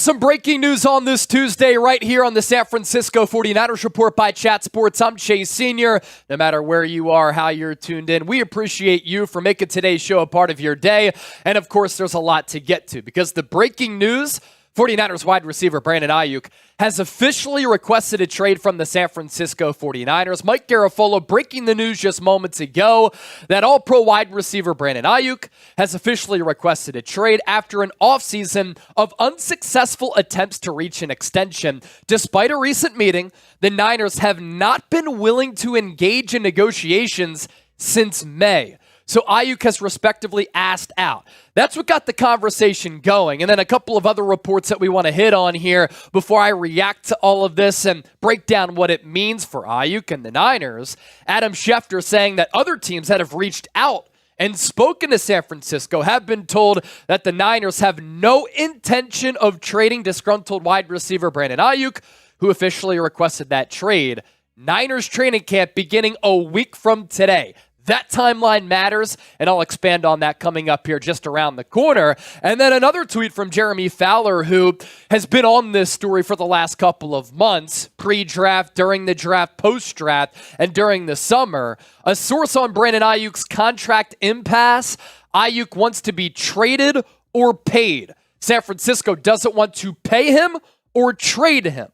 have some breaking news on this Tuesday right here on the San Francisco 49ers Report by Chat Sports. I'm Chase Sr. No matter where you are, how you're tuned in, we appreciate you for making today's show a part of your day. And of course, there's a lot to get to because the breaking news, 49ers wide receiver Brandon Aiyuk has officially requested a trade from the San Francisco 49ers. Mike Garafolo breaking the news just moments ago that All-Pro wide receiver Brandon Aiyuk has officially requested a trade after an offseason of unsuccessful attempts to reach an extension. Despite a recent meeting, the Niners have not been willing to engage in negotiations since May. So Aiyuk has respectively asked out. That's what got the conversation going. And then a couple of other reports that we want to hit on here before I react to all of this and break down what it means for Aiyuk and the Niners. Adam Schefter saying that other teams that have reached out and spoken to San Francisco have been told that the Niners have no intention of trading disgruntled wide receiver Brandon Aiyuk, who officially requested that trade. Niners training camp beginning a week from today. That timeline matters, and I'll expand on that coming up here just around the corner. And then another tweet from Jeremy Fowler, who has been on this story for the last couple of months, pre-draft, during the draft, post-draft, and during the summer. A source on Brandon Aiyuk's contract impasse: Aiyuk wants to be traded or paid. San Francisco doesn't want to pay him or trade him.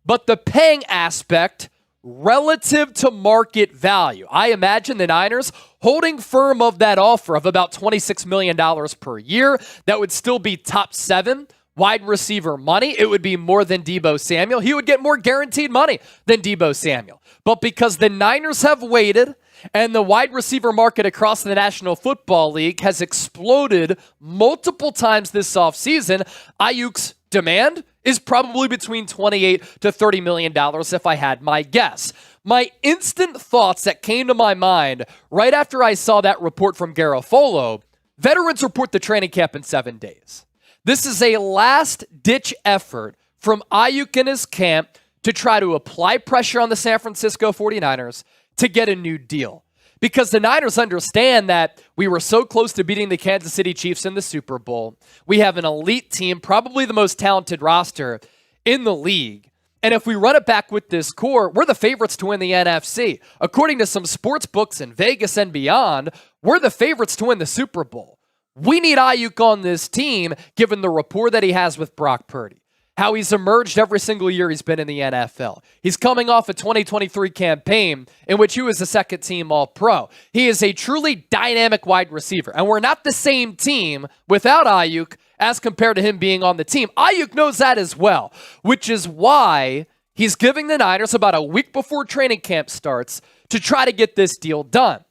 But the paying aspect relative to market value, I imagine the Niners holding firm of that offer of about $26 million per year. That would still be top 7 wide receiver money. It would be more than Deebo Samuel. He would get more guaranteed money than Deebo Samuel. But because the Niners have waited and the wide receiver market across the National Football League has exploded multiple times this offseason, Aiyuk's demand is probably between $28 to $30 million if I had my guess. My instant thoughts that came to my mind right after I saw that report from Garafolo: veterans report the training camp in 7 days. This is a last-ditch effort from Aiyuk and his camp to try to apply pressure on the San Francisco 49ers to get a new deal. Because the Niners understand that we were so close to beating the Kansas City Chiefs in the Super Bowl. We have an elite team, probably the most talented roster in the league. And if we run it back with this core, we're the favorites to win the NFC. According to some sports books in Vegas and beyond, we're the favorites to win the Super Bowl. We need Aiyuk on this team, given the rapport that he has with Brock Purdy. How he's emerged every single year he's been in the NFL. He's coming off a 2023 campaign in which he was a second-team All-Pro. He is a truly dynamic wide receiver, and we're not the same team without Aiyuk as compared to him being on the team. Aiyuk knows that as well, which is why he's giving the Niners about a week before training camp starts to try to get this deal done.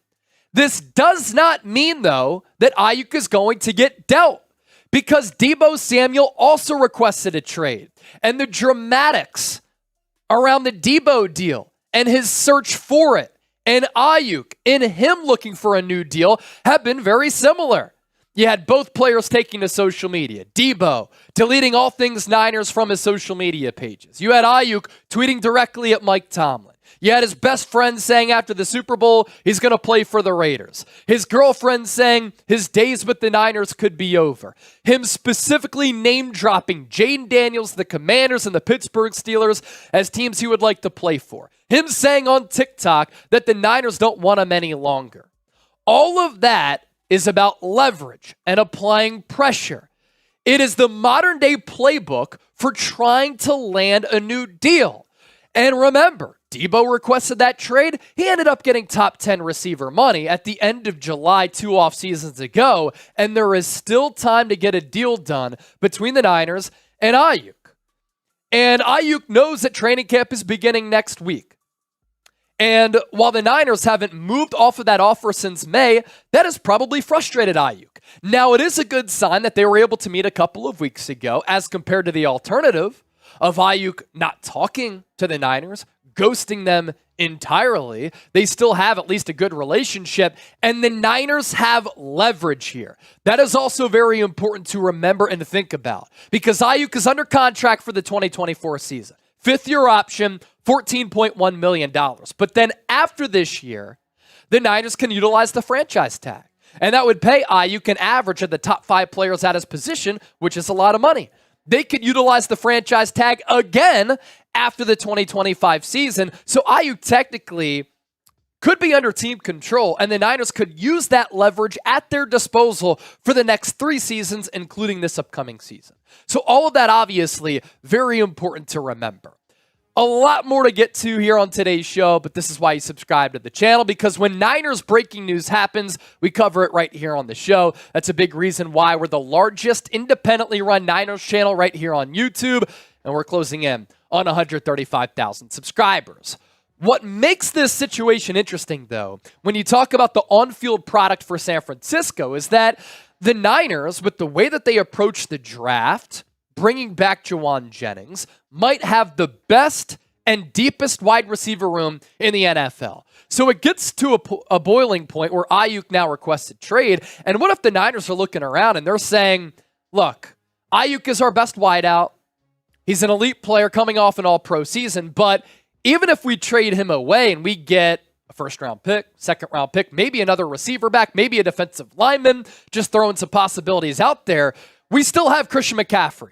This does not mean, though, that Aiyuk is going to get dealt, because Deebo Samuel also requested a trade. And the dramatics around the Deebo deal and his search for it, and Aiyuk and him looking for a new deal, have been very similar. You had both players taking to social media. Deebo deleting all things Niners from his social media pages. You had Aiyuk tweeting directly at Mike Tomlin. You had his best friend saying after the Super Bowl he's going to play for the Raiders. His girlfriend saying his days with the Niners could be over. Him specifically name-dropping Jaden Daniels, the Commanders, and the Pittsburgh Steelers as teams he would like to play for. Him saying on TikTok that the Niners don't want him any longer. All of that is about leverage and applying pressure. It is the modern-day playbook for trying to land a new deal. And remember, Deebo requested that trade. He ended up getting top 10 receiver money at the end of July 2 off seasons ago, and there is still time to get a deal done between the Niners and Aiyuk. And Aiyuk knows that training camp is beginning next week. And while the Niners haven't moved off of that offer since May, that has probably frustrated Aiyuk. Now, it is a good sign that they were able to meet a couple of weeks ago as compared to the alternative of Aiyuk not talking to the Niners, ghosting them entirely. They still have at least a good relationship, and the Niners have leverage here. That is also very important to remember and to think about, because Aiyuk is under contract for the 2024 season. 5th-year option, $14.1 million. But then after this year, the Niners can utilize the franchise tag. And that would pay Aiyuk an average of the top 5 players at his position, which is a lot of money. they could utilize the franchise tag again after the 2025 season. So Aiyuk technically could be under team control, and the Niners could use that leverage at their disposal for the next 3 seasons, including this upcoming season. So all of that, obviously, very important to remember. A lot more to get to here on today's show, but this is why you subscribe to the channel, because when Niners breaking news happens, we cover it right here on the show. That's a big reason why we're the largest independently run Niners channel right here on YouTube, and we're closing in on 135,000 subscribers. What makes this situation interesting, though, when you talk about the on-field product for San Francisco, is that the Niners, with the way that they approach the draft, bringing back Jauan Jennings, might have the best and deepest wide receiver room in the NFL. So it gets to a boiling point where Aiyuk now requested trade. And what if the Niners are looking around and they're saying, look, Aiyuk is our best wideout. He's an elite player coming off an all-pro season, but even if we trade him away and we get a first-round pick, second-round pick, maybe another receiver back, maybe a defensive lineman, just throwing some possibilities out there, we still have Christian McCaffrey,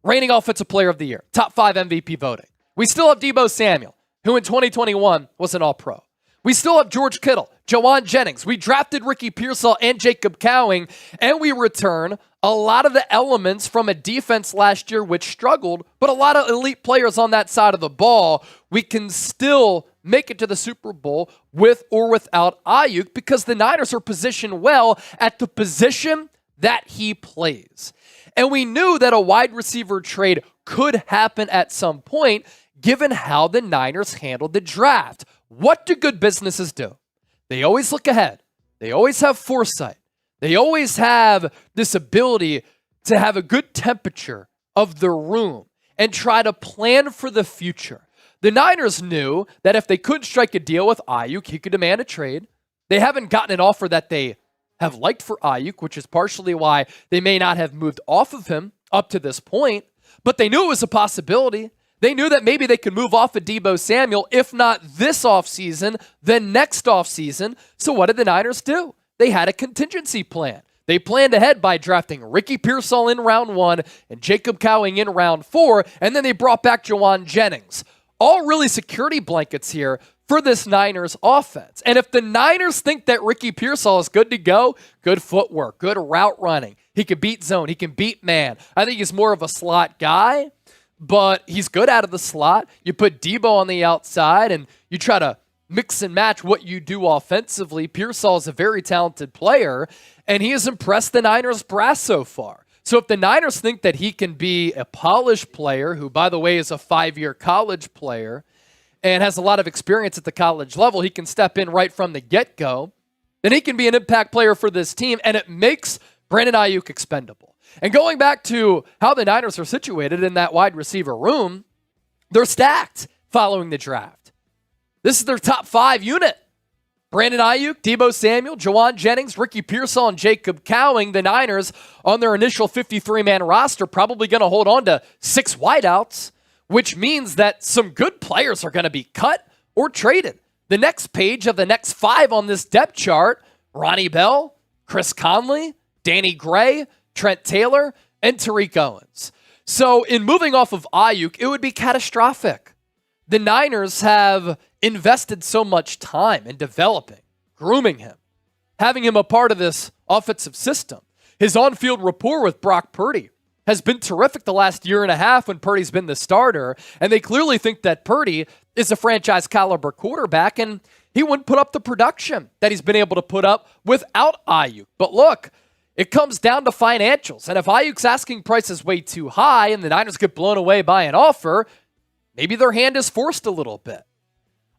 reigning Offensive Player of the Year, top 5 MVP voting. We still have Deebo Samuel, who in 2021 was an All-Pro. We still have George Kittle, Jauan Jennings. We drafted Ricky Pearsall and Jacob Cowing, and we return a lot of the elements from a defense last year which struggled, but a lot of elite players on that side of the ball. We can still make it to the Super Bowl with or without Aiyuk because the Niners are positioned well at the position that he plays. And we knew that a wide receiver trade could happen at some point given how the Niners handled the draft. What do good businesses do? They always look ahead. They always have foresight. They always have this ability to have a good temperature of the room and try to plan for the future. The Niners knew that if they could strike a deal with Aiyuk, he could demand a trade. They haven't gotten an offer that they have liked for Aiyuk, which is partially why they may not have moved off of him up to this point, but they knew it was a possibility. They knew that maybe they could move off of Deebo Samuel, if not this offseason, then next offseason. So what did the Niners do? They had a contingency plan. They planned ahead by drafting Ricky Pearsall in round 1 and Jacob Cowing in round 4, and then they brought back Jauan Jennings. All really security blankets here for this Niners offense. And if the Niners think that Ricky Pearsall is good to go, good footwork, good route running, he can beat zone, he can beat man. I think he's more of a slot guy, but he's good out of the slot. You put Deebo on the outside and you try to mix and match what you do offensively. Pearsall is a very talented player, and he has impressed the Niners brass so far. So if the Niners think that he can be a polished player, who, by the way, is a 5-year college player and has a lot of experience at the college level, he can step in right from the get-go, then he can be an impact player for this team, and it makes Brandon Aiyuk expendable. And going back to how the Niners are situated in that wide receiver room, they're stacked following the draft. This is their top 5 unit. Brandon Aiyuk, Deebo Samuel, Jauan Jennings, Ricky Pearsall, and Jacob Cowing. The Niners, on their initial 53-man roster, probably going to hold on to 6 wideouts, which means that some good players are going to be cut or traded. The next page of the next 5 on this depth chart, Ronnie Bell, Chris Conley, Danny Gray, Trent Taylor, and Tariq Owens. So in moving off of Aiyuk, it would be catastrophic. The Niners have invested so much time in developing, grooming him, having him a part of this offensive system. His on-field rapport with Brock Purdy has been terrific the last year and a half when Purdy's been the starter, and they clearly think that Purdy is a franchise-caliber quarterback, and he wouldn't put up the production that he's been able to put up without Aiyuk. But look, it comes down to financials, and if Aiyuk's asking price is way too high and the Niners get blown away by an offer, maybe their hand is forced a little bit.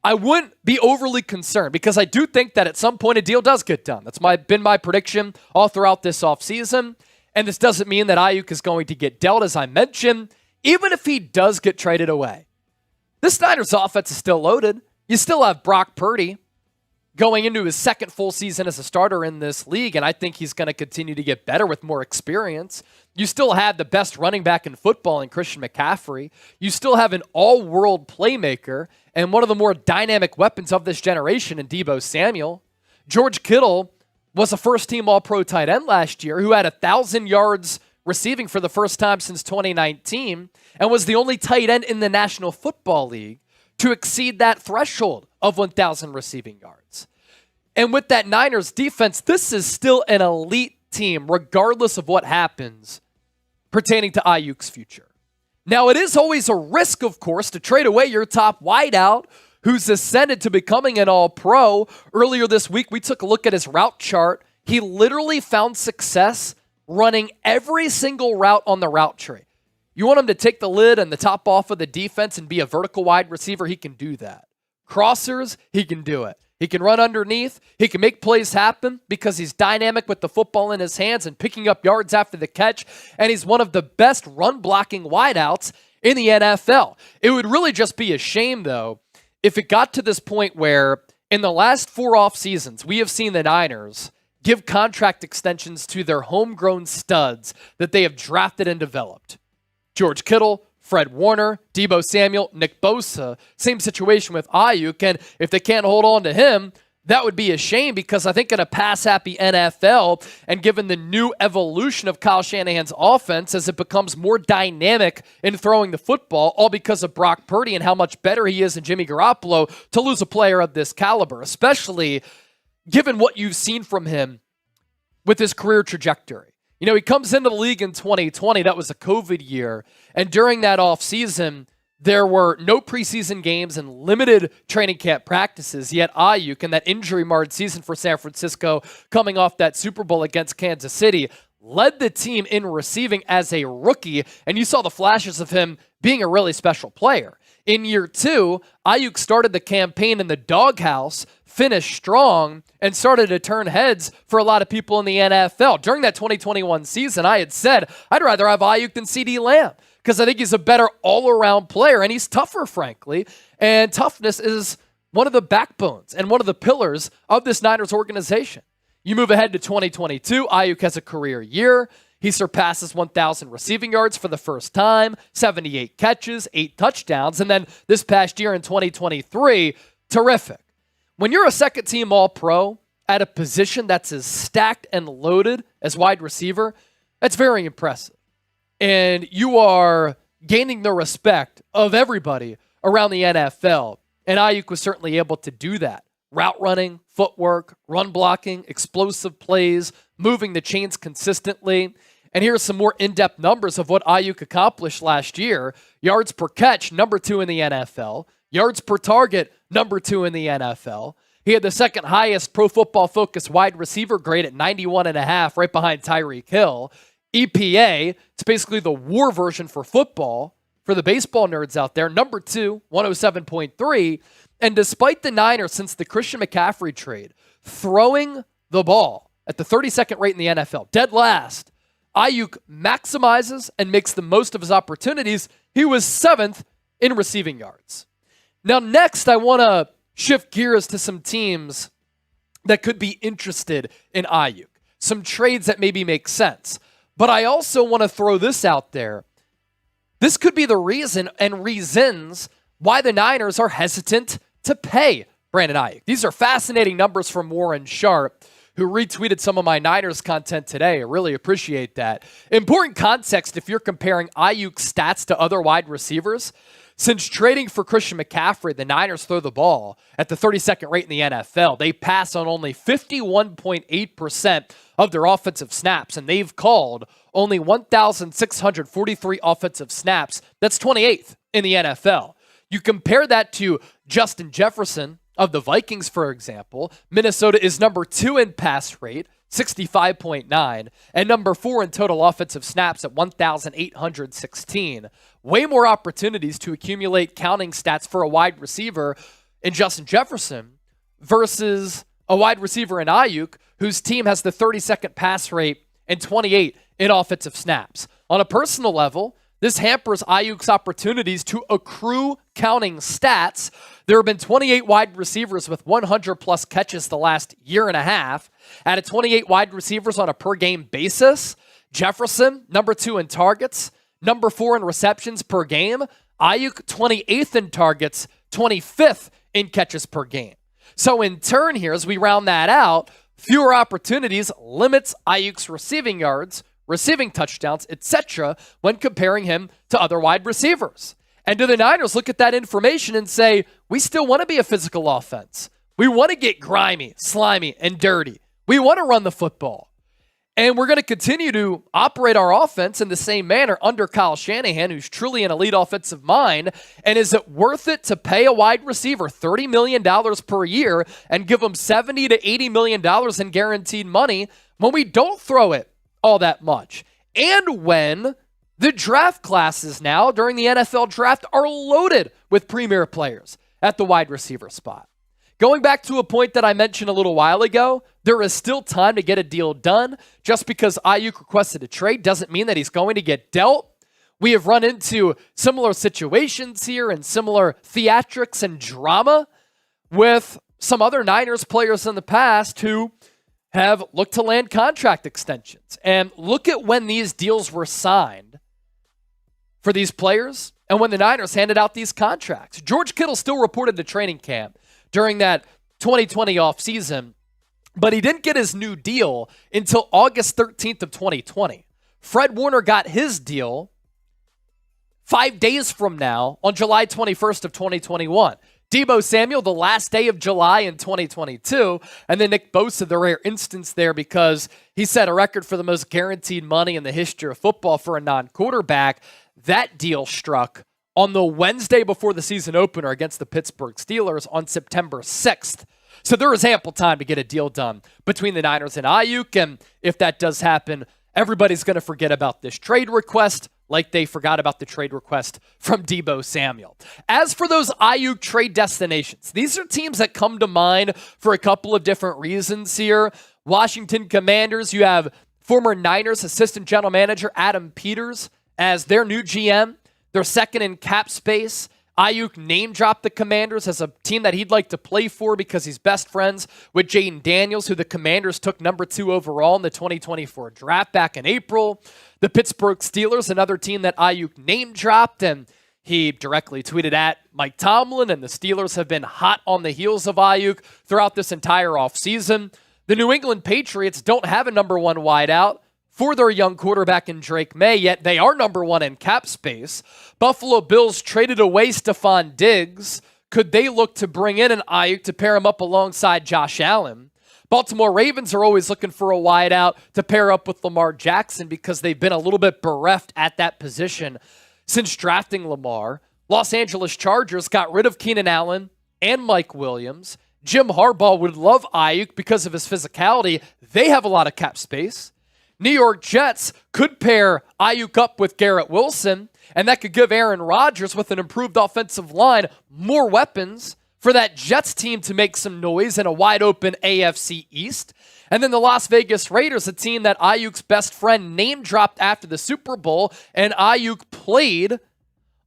I wouldn't be overly concerned because I do think that at some point a deal does get done. That's been my prediction all throughout this offseason. And this doesn't mean that Aiyuk is going to get dealt, as I mentioned, even if he does get traded away. This Niners offense is still loaded. You still have Brock Purdy going into his second full season as a starter in this league, and I think he's going to continue to get better with more experience. You still have the best running back in football in Christian McCaffrey. You still have an all-world playmaker and one of the more dynamic weapons of this generation in Deebo Samuel. George Kittle was a first-team All-Pro tight end last year who had 1,000 yards receiving for the first time since 2019 and was the only tight end in the National Football League to exceed that threshold of 1,000 receiving yards. And with that Niners defense, this is still an elite team, regardless of what happens pertaining to Aiyuk's future. Now, it is always a risk, of course, to trade away your top wideout who's ascended to becoming an all-pro. Earlier this week, we took a look at his route chart. He literally found success running every single route on the route tree. You want him to take the lid and the top off of the defense and be a vertical wide receiver, he can do that. Crossers, he can do it. He can run underneath. He can make plays happen because he's dynamic with the football in his hands and picking up yards after the catch. And he's one of the best run-blocking wideouts in the NFL. It would really just be a shame, though, if it got to this point where in the last 4 off seasons, we have seen the Niners give contract extensions to their homegrown studs that they have drafted and developed. George Kittle, Fred Warner, Deebo Samuel, Nick Bosa, same situation with Aiyuk, and if they can't hold on to him, that would be a shame because I think in a pass-happy NFL and given the new evolution of Kyle Shanahan's offense as it becomes more dynamic in throwing the football, all because of Brock Purdy and how much better he is than Jimmy Garoppolo, to lose a player of this caliber, especially given what you've seen from him with his career trajectory. You know, he comes into the league in 2020. That was a COVID year. And during that offseason, there were no preseason games and limited training camp practices. Yet Aiyuk, in that injury-marred season for San Francisco, coming off that Super Bowl against Kansas City, led the team in receiving as a rookie. And you saw the flashes of him being a really special player. In year 2, Aiyuk started the campaign in the doghouse, finished strong, and started to turn heads for a lot of people in the NFL. During that 2021 season, I had said, I'd rather have Aiyuk than CeeDee Lamb because I think he's a better all-around player, and he's tougher, frankly. And toughness is one of the backbones and one of the pillars of this Niners organization. You move ahead to 2022, Aiyuk has a career year. He surpasses 1,000 receiving yards for the first time, 78 catches, 8 touchdowns, and then this past year in 2023, terrific. When you're a second-team All-Pro at a position that's as stacked and loaded as wide receiver, that's very impressive. And you are gaining the respect of everybody around the NFL, and Aiyuk was certainly able to do that. Route running, footwork, run blocking, explosive plays, moving the chains consistently. And here's some more in-depth numbers of what Aiyuk accomplished last year. Yards per catch, number 2 in the NFL. Yards per target, number 2 in the NFL. He had the second highest Pro Football Focus wide receiver grade at 91.5, right behind Tyreek Hill. EPA, it's basically the WAR version for football, for the baseball nerds out there, number 2, 107.3. And despite the Niners, since the Christian McCaffrey trade, throwing the ball at the 32nd rate in the NFL, dead last, Aiyuk maximizes and makes the most of his opportunities. He was 7th in receiving yards. Now, next, I want to shift gears to some teams that could be interested in Aiyuk, some trades that maybe make sense. But I also want to throw this out there. This could be the reason and reasons why the Niners are hesitant to pay Brandon Aiyuk. These are fascinating numbers from Warren Sharp, who retweeted some of my Niners content today. I really appreciate that. Important context if you're comparing Aiyuk's stats to other wide receivers. Since trading for Christian McCaffrey, the Niners throw the ball at the 32nd rate in the NFL. They pass on only 51.8% of their offensive snaps, and they've called only 1,643 offensive snaps. That's 28th in the NFL. You compare that to Justin Jefferson of the Vikings, for example. Minnesota is number 2 in pass rate, 65.9, and number 4 in total offensive snaps at 1,816. Way more opportunities to accumulate counting stats for a wide receiver in Justin Jefferson versus a wide receiver in Aiyuk, whose team has the 32nd pass rate and 28 in offensive snaps. On a personal level, this hampers Aiyuk's opportunities to accrue counting stats. There have been 28 wide receivers with 100-plus catches the last year and a half. Out of 28 wide receivers on a per-game basis, Jefferson, number 2 in targets, number 4 in receptions per game. Aiyuk, 28th in targets, 25th in catches per game. So in turn here, as we round that out, fewer opportunities limits Aiyuk's receiving yards, receiving touchdowns, etc., when comparing him to other wide receivers. And do the Niners look at that information and say, we still want to be a physical offense. We want to get grimy, slimy, and dirty. We want to run the football. And we're going to continue to operate our offense in the same manner under Kyle Shanahan, who's truly an elite offensive mind. And is it worth it to pay a wide receiver $30 million per year and give him $70 to $80 million in guaranteed money when we don't throw it all that much? And when the draft classes now during the NFL draft are loaded with premier players at the wide receiver spot. Going back to a point that I mentioned a little while ago, there is still time to get a deal done. Just because Aiyuk requested a trade doesn't mean that he's going to get dealt. We have run into similar situations here and similar theatrics and drama with some other Niners players in the past who have looked to land contract extensions. And look at when these deals were signed for these players and when the Niners handed out these contracts. George Kittle still reported to training camp during that 2020 offseason, but he didn't get his new deal until August 13th of 2020. Fred Warner got his deal 5 days from now on July 21st of 2021. Deebo Samuel, the last day of July in 2022, and then Nick Bosa, the rare instance there because he set a record for the most guaranteed money in the history of football for a non-quarterback. That deal struck on the Wednesday before the season opener against the Pittsburgh Steelers on September 6th. So there is ample time to get a deal done between the Niners and Aiyuk, and if that does happen, everybody's going to forget about this trade request like they forgot about the trade request from Deebo Samuel. As for those Aiyuk trade destinations, these are teams that come to mind for a couple of different reasons here. Washington Commanders, you have former Niners assistant general manager Adam Peters as their new GM. They're second in cap space. Aiyuk name-dropped the Commanders as a team that he'd like to play for because he's best friends with Jaden Daniels, who the Commanders took number 2 overall in the 2024 draft back in April. The Pittsburgh Steelers, another team that Aiyuk name-dropped, and he directly tweeted at Mike Tomlin, and the Steelers have been hot on the heels of Aiyuk throughout this entire offseason. The New England Patriots don't have a number 1 wideout for their young quarterback in Drake May, yet they are number 1 in cap space. Buffalo Bills traded away Stephon Diggs. Could they look to bring in an Aiyuk to pair him up alongside Josh Allen? Baltimore Ravens are always looking for a wideout to pair up with Lamar Jackson because they've been a little bit bereft at that position since drafting Lamar. Los Angeles Chargers got rid of Keenan Allen and Mike Williams. Jim Harbaugh would love Aiyuk because of his physicality. They have a lot of cap space. New York Jets could pair Aiyuk up with Garrett Wilson, and that could give Aaron Rodgers, with an improved offensive line, more weapons for that Jets team to make some noise in a wide-open AFC East. And then the Las Vegas Raiders, a team that Aiyuk's best friend name-dropped after the Super Bowl, and Aiyuk played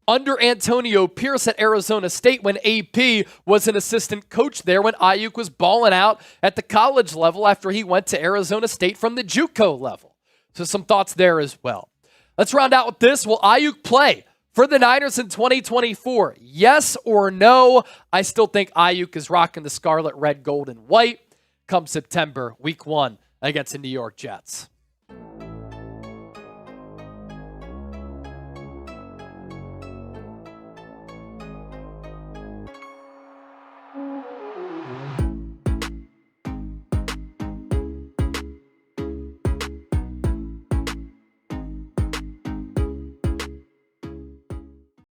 under Antonio Pierce at Arizona State when AP was an assistant coach there when Aiyuk was balling out at the college level after he went to Arizona State from the JUCO level. So some thoughts there as well. Let's round out with this. Will Aiyuk play for the Niners in 2024? Yes or no? I still think Aiyuk is rocking the scarlet, red, gold, and white come September, week 1 against the New York Jets.